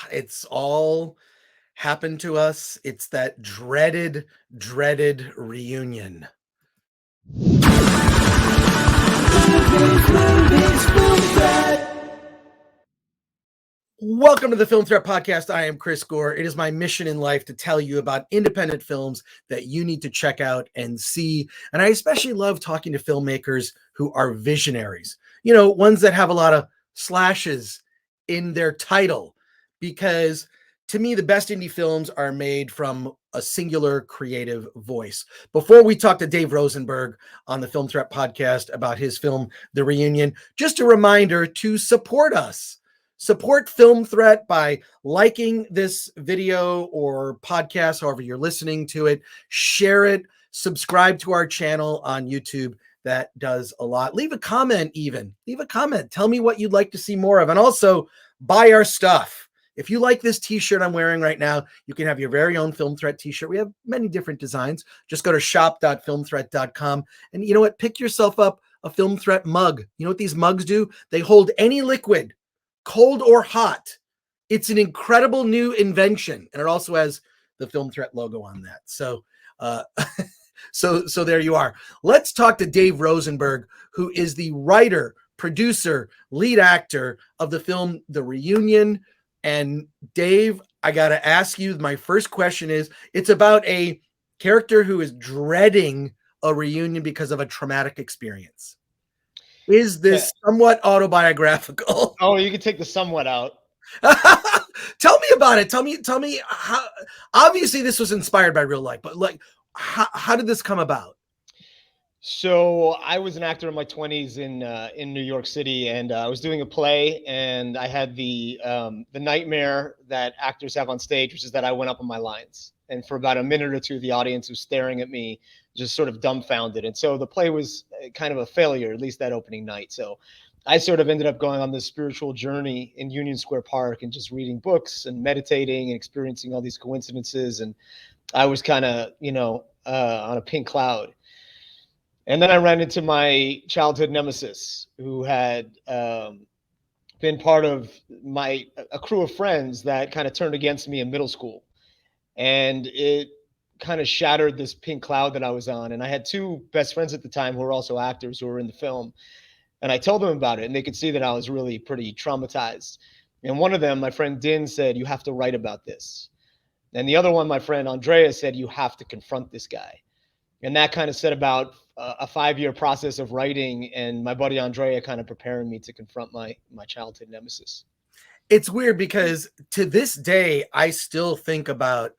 It's all happened to us. It's that dreaded reunion. Welcome to the Film Threat Podcast. I am Chris Gore. It is my mission in life to tell you about independent films that you need to check out and see. And I especially love talking to filmmakers who are visionaries, ones that have a lot of slashes in their title, because to me, the best indie films are made from a singular creative voice. Before we talk to Dave Rosenberg on the Film Threat Podcast about his film, The Reunion, just a reminder to support us. Support Film Threat by liking this video or podcast, however you're listening to it. Share it. Subscribe to our channel on YouTube. That does a lot. Leave a comment even. Leave a comment. Tell me what you'd like to see more of. And also, buy our stuff. If you like this t-shirt I'm wearing right now, you can have your very own Film Threat t-shirt. We have many different designs. Just go to shop.filmthreat.com. And you know what? Pick yourself up a Film Threat mug. You know what these mugs do? They hold any liquid, cold or hot. It's an incredible new invention, and it also has the Film Threat logo on that. So there you are. Let's talk to Dave Rosenberg, who is the writer, producer, lead actor of the film The Reunion. And Dave, I got to ask you, my first question is, it's about a character who is dreading a reunion because of a traumatic experience. Is this somewhat autobiographical? Oh, you can take the somewhat out. Tell me about it. Tell me how. Obviously, this was inspired by real life, but how did this come about? So I was an actor in my 20s in New York City, and I was doing a play, and I had the nightmare that actors have on stage, which is that I went up on my lines, and for about a minute or two, the audience was staring at me, just sort of dumbfounded. And so the play was kind of a failure, at least that opening night. So I sort of ended up going on this spiritual journey in Union Square Park and just reading books and meditating and experiencing all these coincidences. And I was kind of, on a pink cloud. And then I ran into my childhood nemesis, who had been part of a crew of friends that kind of turned against me in middle school. And it kind of shattered this pink cloud that I was on. And I had two best friends at the time who were also actors who were in the film. And I told them about it, and they could see that I was really pretty traumatized. And one of them, my friend Din, said, "You have to write about this." And the other one, my friend Andrea, said, "You have to confront this guy." And that kind of set about a 5-year process of writing, and my buddy Andrea kind of preparing me to confront my childhood nemesis. It's weird because to this day, I still think about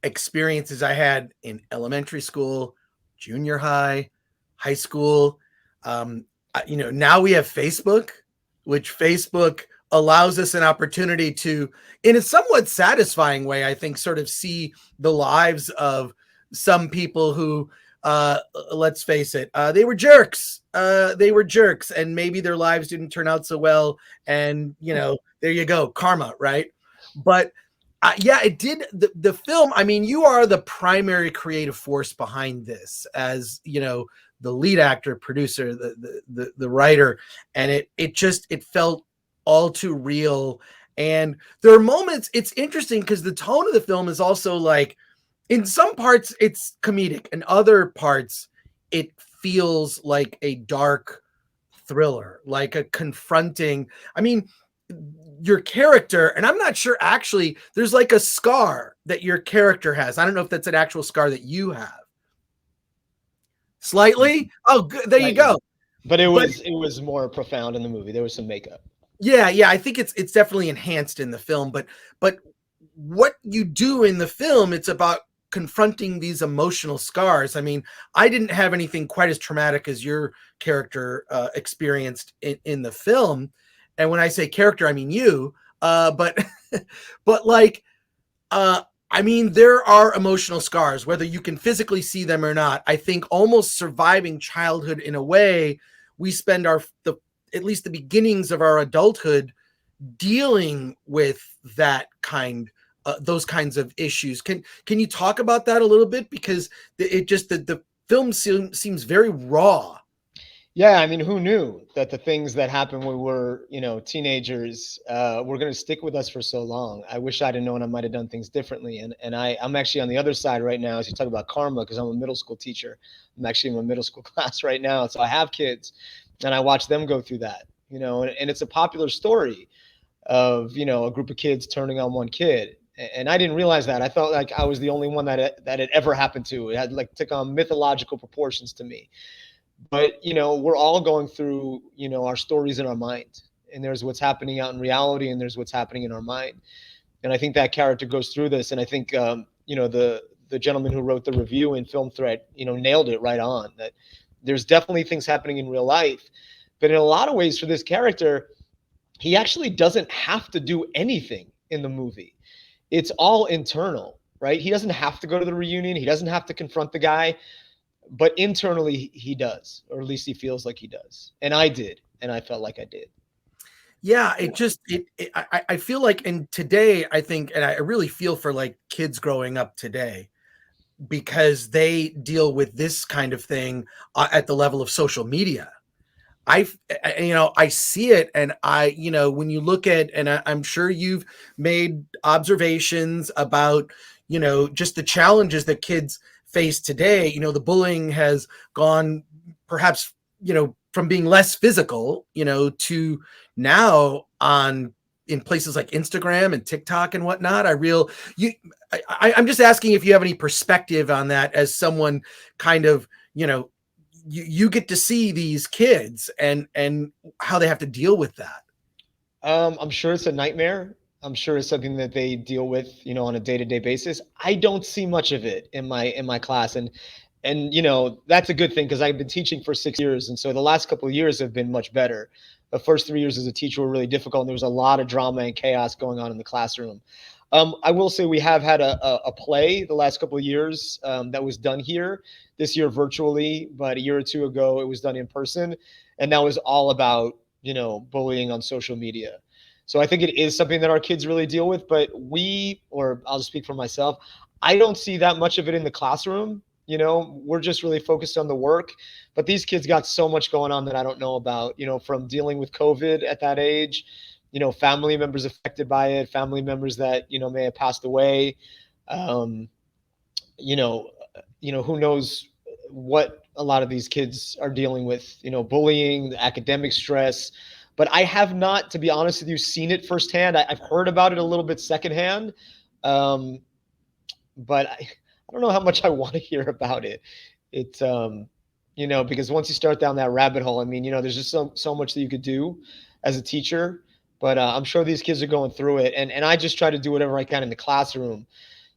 experiences I had in elementary school, junior high, high school. Now we have Facebook, which Facebook allows us an opportunity to, in a somewhat satisfying way, I think, sort of see the lives of some people who, let's face it, they were jerks. And maybe their lives didn't turn out so well. And, there you go, karma, right? But it did. The film, I mean, you are the primary creative force behind this, as, the lead actor, producer, the writer, and it felt all too real. And there are moments, it's interesting because the tone of the film is also like, in some parts it's comedic, and other parts it feels like a dark thriller, like a confronting. I mean, your character, and I'm not sure actually, there's like a scar that your character has. I don't know if that's an actual scar that you have. Slightly? Oh, good. There you go. But it was more profound in the movie. There was some makeup. Yeah. I think it's definitely enhanced in the film, but what you do in the film, it's about confronting these emotional scars. I mean, I didn't have anything quite as traumatic as your character experienced in the film. And when I say character, I mean you. I mean, there are emotional scars, whether you can physically see them or not. I think almost surviving childhood in a way, we spend at least the beginnings of our adulthood dealing with those kinds of issues. Can you talk about that a little bit? Because the film seems very raw. Yeah, I mean, who knew that the things that happened when we were, teenagers, were going to stick with us for so long? I wish I'd have known I might have done things differently. I'm actually on the other side right now as you talk about karma, because I'm a middle school teacher. I'm actually in my middle school class right now, so I have kids, and I watch them go through that. And it's a popular story of a group of kids turning on one kid. And I didn't realize that. I felt like I was the only one that it ever happened to. It had like took on mythological proportions to me. But we're all going through our stories in our mind, and there's what's happening out in reality, and there's what's happening in our mind. And I think that character goes through this, and I think the gentleman who wrote the review in Film Threat nailed it right on, that there's definitely things happening in real life, but in a lot of ways for this character, he actually doesn't have to do anything in the movie. It's all internal, right? He doesn't have to go to the reunion, he doesn't have to confront the guy, but internally he does, or at least he feels like he does. And I did, and I felt like I did. Yeah, I feel like, and today I think, and I really feel for like kids growing up today, because they deal with this kind of thing at the level of social media. I see it, and when you look at, and I'm sure you've made observations about, just the challenges that kids face today. The bullying has gone perhaps, from being less physical, to now in places like Instagram and TikTok and whatnot. I'm just asking if you have any perspective on that, as someone kind of, you get to see these kids and how they have to deal with that. I'm sure it's a nightmare. I'm sure it's something that they deal with, on a day-to-day basis. I don't see much of it in my class, and that's a good thing, because I've been teaching for 6 years, and so the last couple of years have been much better. The first 3 years as a teacher were really difficult, and there was a lot of drama and chaos going on in the classroom. I will say we have had a play the last couple of years, that was done here this year virtually, but a year or two ago it was done in person, and that was all about bullying on social media. So I think it is something that our kids really deal with, but or I'll just speak for myself, I don't see that much of it in the classroom. We're just really focused on the work, but these kids got so much going on that I don't know about, from dealing with COVID at that age, family members affected by it, family members that, may have passed away. Um, you know, who knows what a lot of these kids are dealing with, bullying, the academic stress. But I have not, to be honest with you, seen it firsthand. I've heard about it a little bit secondhand. Um, but I don't know how much I want to hear about it. It's, because once you start down that rabbit hole, I mean, there's just so much that you could do as a teacher. But I'm sure these kids are going through it. And I just try to do whatever I can in the classroom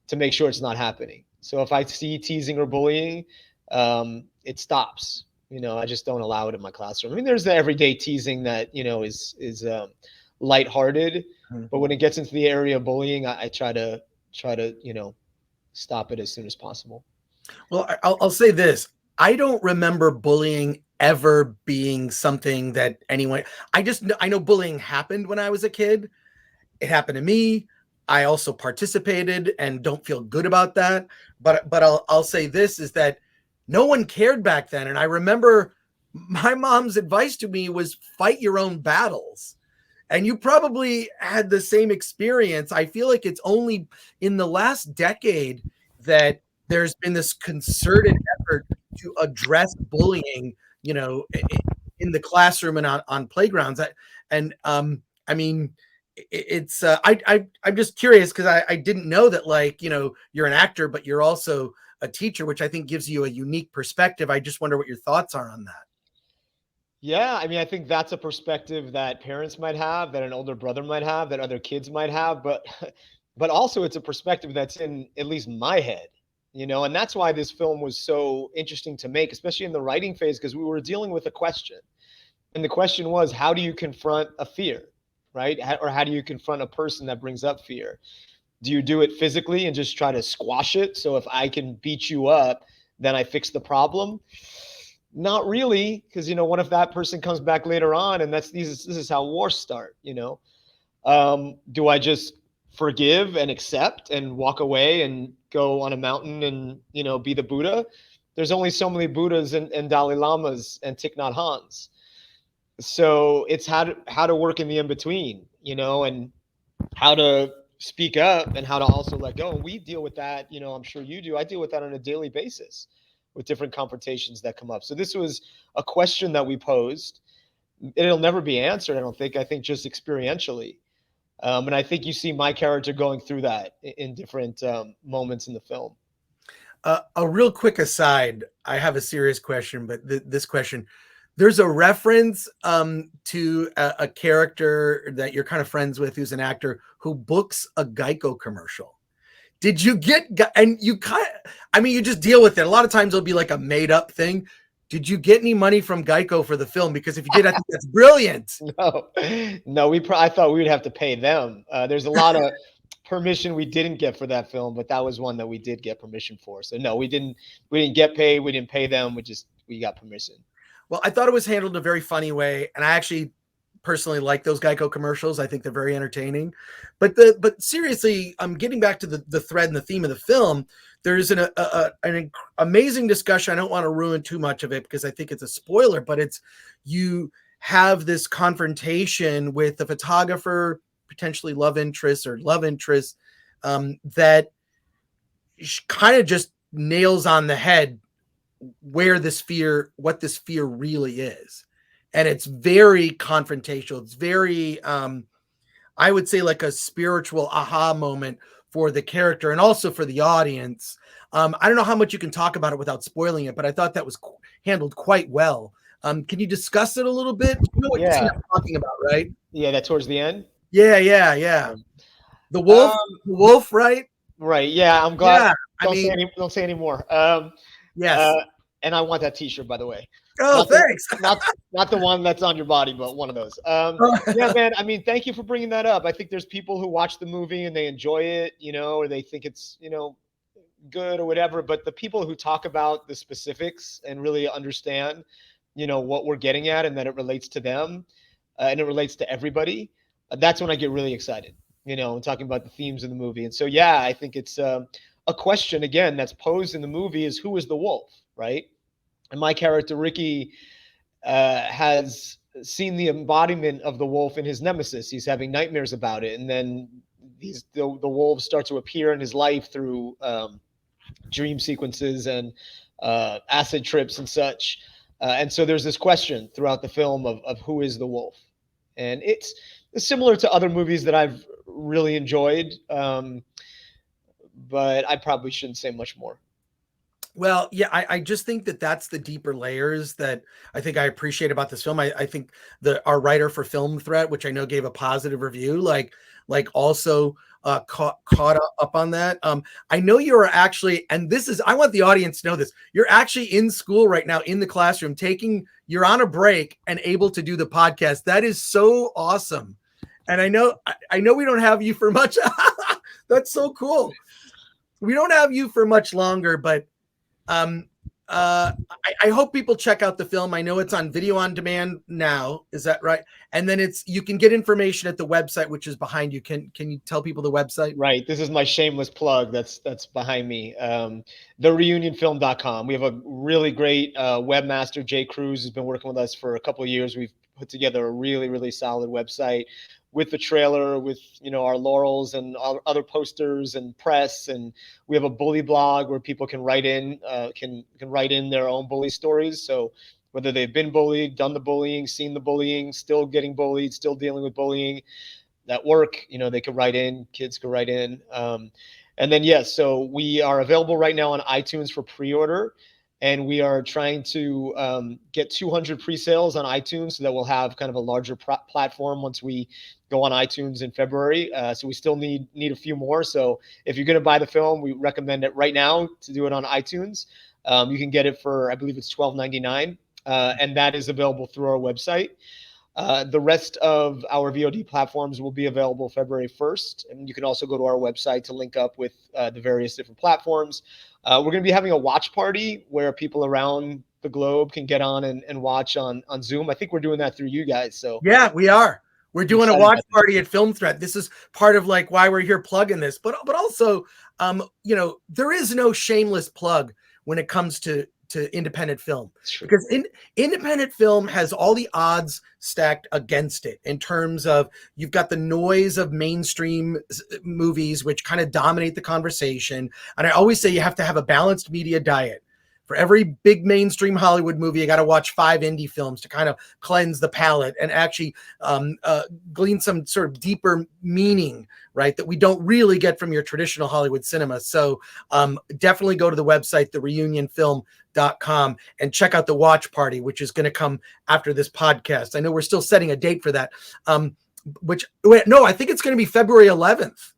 to make sure it's not happening. So if I see teasing or bullying, it stops. I just don't allow it in my classroom. I mean, there's the everyday teasing that, is lighthearted. Hmm. But when it gets into the area of bullying, I try to, stop it as soon as possible. Well, I'll say this. I don't remember bullying ever being something that anyone, I know bullying happened when I was a kid. It happened to me. I also participated and don't feel good about that. But I'll say this, is that no one cared back then. And I remember my mom's advice to me was fight your own battles. And you probably had the same experience. I feel like it's only in the last decade that there's been this concerted effort to address bullying, in the classroom and on playgrounds. I mean, it's I'm just curious, because I didn't know that, like, you're an actor, but you're also a teacher, which I think gives you a unique perspective. I just wonder what your thoughts are on that. Yeah, I mean, I think that's a perspective that parents might have, that an older brother might have, that other kids might have, but but also it's a perspective that's in at least my head, and that's why this film was so interesting to make, especially in the writing phase, because we were dealing with a question. And the question was, how do you confront a fear, right? Or how do you confront a person that brings up fear? Do you do it physically and just try to squash it? So if I can beat you up, then I fix the problem? Not really, because what if that person comes back later on, and this is how wars start? Do I just forgive and accept and walk away and go on a mountain and be the Buddha? there's only so many Buddhas and Dalai Lamas and Thich Nhat Hanhs. So it's how to work in the in between, and how to speak up and how to also let go. And we deal with that, I'm sure you do. I deal with that on a daily basis with different confrontations that come up. So this was a question that we posed. It'll never be answered, I don't think. I think just experientially. And I think you see my character going through that in different moments in the film. A real quick aside, I have a serious question, but this question, there's a reference to a character that you're kind of friends with who's an actor who books a Geico commercial. Did you get, and you you just deal with it. A lot of times it'll be like a made up thing. Did you get any money from Geico for the film? Because if you did, I think that's brilliant. No, I thought we would have to pay them. There's a lot of permission we didn't get for that film, but that was one that we did get permission for. So no, we didn't get paid. We didn't pay them. We got permission. Well, I thought it was handled in a very funny way, and I actually personally like those Geico commercials. I think they're very entertaining. But seriously, I'm getting back to the thread and the theme of the film. There's an amazing discussion. I don't want to ruin too much of it because I think it's a spoiler, but you have this confrontation with the photographer, potentially love interest that kind of just nails on the head what this fear really is. And it's very confrontational. It's very, I would say, like a spiritual aha moment for the character and also for the audience. I don't know how much you can talk about it without spoiling it, but I thought that was handled quite well. Can you discuss it a little bit? You know what scene I'm talking about, right? Yeah, that towards the end. Yeah. The wolf, right? Right. Yeah, I'm glad. Yeah, don't say any more. Yes. And I want that T-shirt, by the way. Oh, thanks. Not the one that's on your body, but one of those. Yeah, man. I mean, thank you for bringing that up. I think there's people who watch the movie and they enjoy it, or they think it's, good or whatever. But the people who talk about the specifics and really understand, what we're getting at and that it relates to them and it relates to everybody, that's when I get really excited, and talking about the themes of the movie. And so, yeah, I think it's a question, again, that's posed in the movie is who is the wolf, right? And my character, Ricky, has seen the embodiment of the wolf in his nemesis. He's having nightmares about it. And then the wolves start to appear in his life through dream sequences and acid trips and such. And so there's this question throughout the film of who is the wolf. And it's similar to other movies that I've really enjoyed. But I probably shouldn't say much more. Well, yeah, I just think that's the deeper layers that I think I appreciate about this film. I think our writer for Film Threat, which I know gave a positive review, like also caught up on that. I know you're actually, and I want the audience to know this, you're actually in school right now in the classroom you're on a break and able to do the podcast. That is so awesome. And I know we don't have you for much. That's so cool. We don't have you for much longer, but I hope people check out the film. I know it's on video on demand now. Is that right? And then you can get information at the website, which is behind you. Can you tell people the website? Right. This is my shameless plug. That's behind me. TheReunionFilm.com. We have a really great webmaster, Jay Cruz, has been working with us for a couple of years. We've put together a really, really solid website with the trailer, with our laurels and other posters and press, and we have a bully blog where people can write in their own bully stories. So whether they've been bullied, done the bullying, seen the bullying, still getting bullied, still dealing with bullying at work, they could write in. Kids could write in. And then yes, so we are available right now on iTunes for pre-order. And we are trying to get 200 pre-sales on iTunes so that we'll have kind of a larger platform once we go on iTunes in February. So we still need a few more. So if you're going to buy the film, we recommend it right now to do it on iTunes. You can get it for, I believe it's $12.99. And that is available through our website. The rest of our VOD platforms will be available February 1st. And you can also go to our website to link up with the various different platforms. We're going to be having a watch party where people around the globe can get on and watch on Zoom. I think we're doing that through you guys. So yeah, we are. We're doing a watch party at Film Threat. This is part of like why we're here plugging this, but also, there is no shameless plug when it comes to to independent film, True. because independent film has all the odds stacked against it in terms of you've got the noise of mainstream movies, which kind of dominate the conversation. And I always say you have to have a balanced media diet. For every big mainstream Hollywood movie, you got to watch 5 indie films to kind of cleanse the palate and actually glean some sort of deeper meaning, right, that we don't really get from your traditional Hollywood cinema. So definitely go to the website, thereunionfilm.com, and check out the watch party, which is going to come after this podcast. I know we're still setting a date for that. No, I think it's going to be February 11th.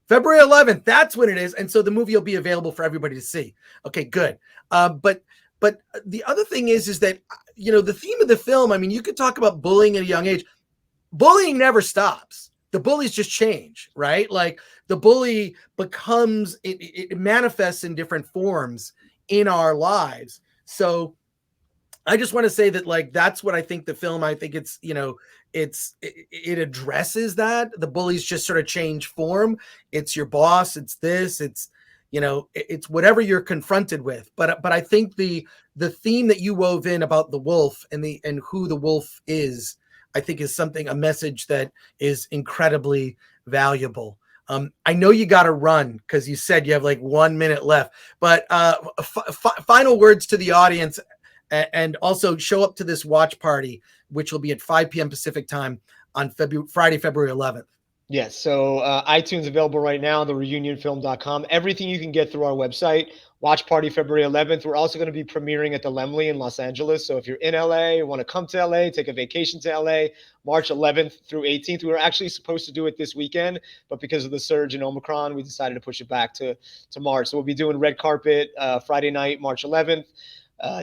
February 11th, that's when it is. And so the movie will be available for everybody to see. Okay, good. But the other thing is that, you know, the theme of the film, I mean, you could talk about bullying at a young age. Bullying never stops. The bullies just change, right? Like the bully becomes, it manifests in different forms in our lives. So I just want to say that, like, that's what I think the film, I think it's, you know, it addresses that. The bullies just sort of change form. It's your boss. It's this, it's, you know, it's whatever you're confronted with. But I think the theme that you wove in about the wolf and who the wolf is, I think is something, a message that is incredibly valuable. I know you got to run because you said you have like 1 minute left, but final words to the audience, and also show up to this watch party, which will be at 5 p.m. Pacific time on Friday, February 11th. Yes. So iTunes available right now, thereunionfilm.com. Everything you can get through our website. Watch party February 11th. We're also going to be premiering at the Laemmle in Los Angeles. So if you're in LA, you want to come to LA, take a vacation to LA, March 11th through 18th. We were actually supposed to do it this weekend, but because of the surge in Omicron, we decided to push it back to March. So we'll be doing red carpet Friday night, March 11th.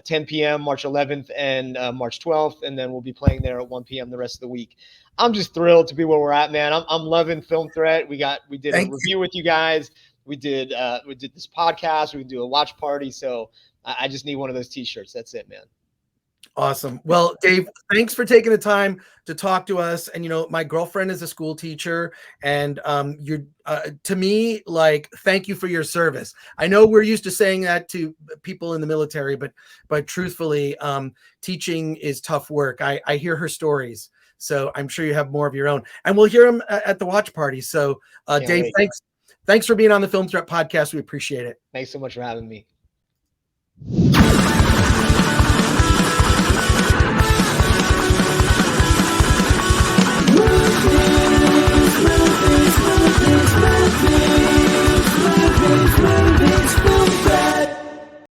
10 p.m. March 11th and March 12th, and then we'll be playing there at 1 p.m. the rest of the week. I'm just thrilled to be where we're at, man. I'm loving Film Threat. We did a review with you guys. We did this podcast. We can do a watch party. So I just need one of those T-shirts. That's it, man. Awesome. Well, Dave, thanks for taking the time to talk to us. And, you know, my girlfriend is a school teacher, and you're to me, like, thank you for your service. I know we're used to saying that to people in the military, but truthfully, teaching is tough work. I hear her stories, so I'm sure you have more of your own, and we'll hear them at the watch party. So Dave, thanks for being on the Film Threat podcast. We appreciate it. Thanks so much for having me.